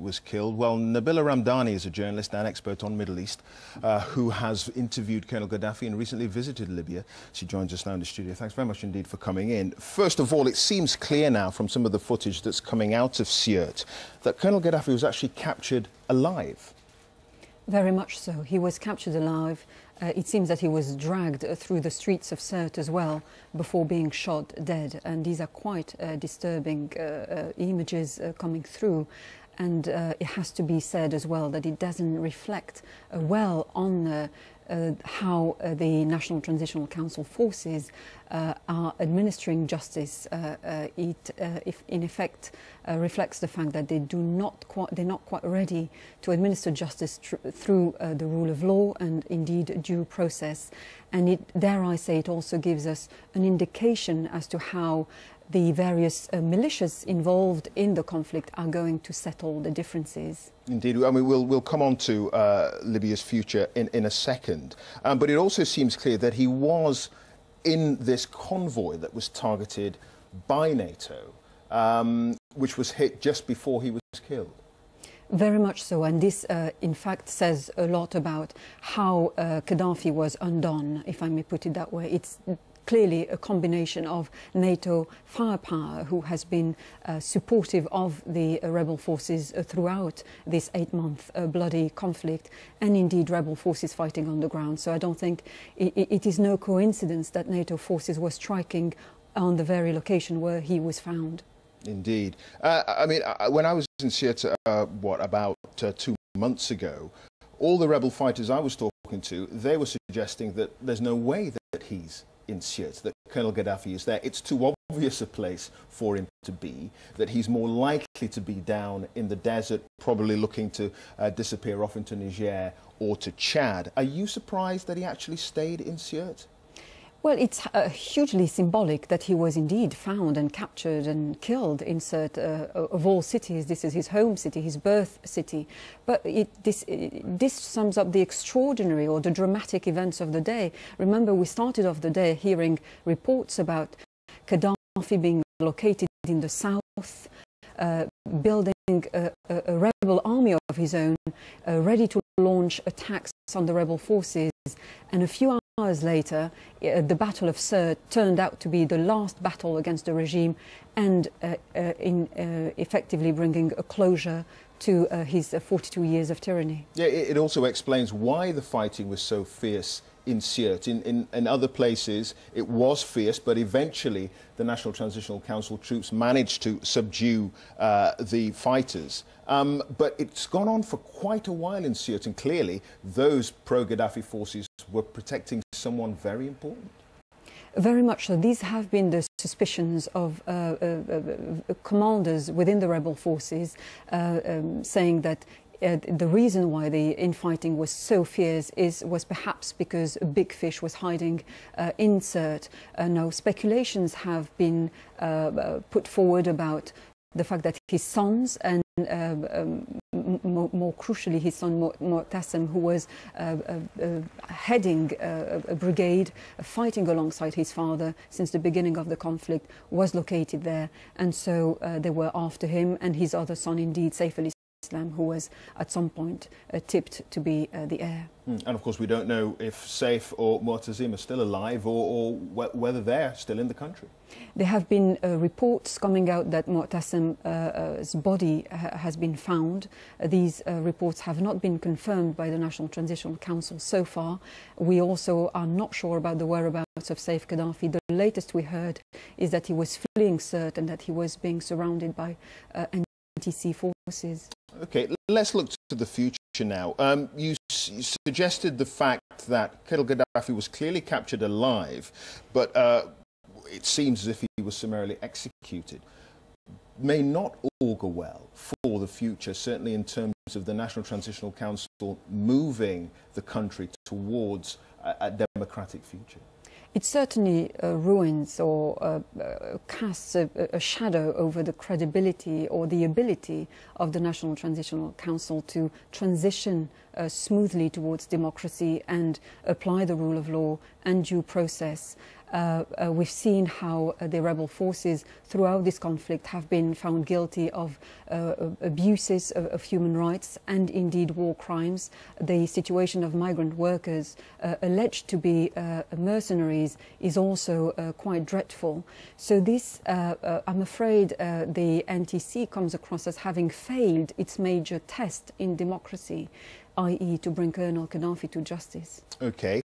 was killed. Well, Nabila Ramdani is a journalist and expert on Middle East who has interviewed Colonel Gaddafi and recently visited Libya. She joins us now in the studio. Thanks very much indeed for coming in. First of all, it seems clear now from some of the footage that's coming out of Sirte that Colonel Gaddafi was actually captured alive. Very much so. He was captured alive. It seems that he was dragged through the streets of Sirte as well before being shot dead. And these are quite disturbing images coming through. And it has to be said as well that it doesn't reflect well on how the National Transitional Council forces are administering justice. It in effect reflects the fact that they're not quite ready to administer justice through the rule of law and indeed due process. And it, dare I say, it also gives us an indication as to how the various militias involved in the conflict are going to settle the differences. Indeed. I mean, we'll come on to Libya's future in a second. But it also seems clear that he was in this convoy that was targeted by NATO, which was hit just before he was killed. Very much so, and this in fact says a lot about how Gaddafi was undone, if I may put it that way. It's clearly a combination of NATO firepower, who has been supportive of the rebel forces throughout this 8-month bloody conflict, and indeed rebel forces fighting on the ground. So I don't think it is no coincidence that NATO forces were striking on the very location where he was found. Indeed. I mean, when I was in Sirte, about 2 months ago, all the rebel fighters I was talking to, they were suggesting that there's no way that he's in Sirte, that Colonel Gaddafi is there. It's too obvious a place for him to be, that he's more likely to be down in the desert, probably looking to disappear off into Niger or to Chad. Are you surprised that he actually stayed in Sirte? Well, it's hugely symbolic that he was indeed found and captured and killed in Sirte, of all cities. This is his home city, his birth city. But this sums up the extraordinary or the dramatic events of the day. Remember, we started off the day hearing reports about Gaddafi being located in the south, building a rebel army of his own, ready to launch attacks on the rebel forces. And a few hours later, the Battle of Sirte turned out to be the last battle against the regime, and effectively bringing a closure to his 42 years of tyranny. Yeah, it also explains why the fighting was so fierce in Sirte. In other places it was fierce, but eventually the National Transitional Council troops managed to subdue the fighters. But it's gone on for quite a while in Sirte, and clearly those pro-Gaddafi forces were protecting someone very important. Very much so. These have been the suspicions of commanders within the rebel forces, saying that the reason why the infighting was so fierce was perhaps because a big fish was hiding in Sirte. Now, speculations have been put forward about the fact that his sons and more crucially his son Muammar, who was heading a brigade fighting alongside his father since the beginning of the conflict, was located there, and so they were after him, and his other son indeed, Saif al-Islam, who was at some point tipped to be the heir. And of course we don't know if Saif or Muammar are still alive, or whether they're still in the country. There have been reports coming out that Muammar's body has been found. These reports have not been confirmed by the National Transitional Council so far. We also are not sure about the whereabouts of Saif Gaddafi. The latest we heard is that he was fleeing Sirte and that he was being surrounded by NTC forces. Okay, let's look to the future now. You suggested the fact that Col Gaddafi was clearly captured alive, but it seems as if he was summarily executed. May not augur well for the future, certainly in terms of the National Transitional Council moving the country towards a democratic future. It certainly ruins or casts a shadow over the credibility or the ability of the National Transitional Council to transition smoothly towards democracy and apply the rule of law and due process. We've seen how the rebel forces throughout this conflict have been found guilty of abuses of human rights and indeed war crimes. The situation of migrant workers alleged to be mercenaries is also quite dreadful. So this, I'm afraid, the NTC comes across as having failed its major test in democracy, i.e. to bring Colonel Gaddafi to justice. Okay.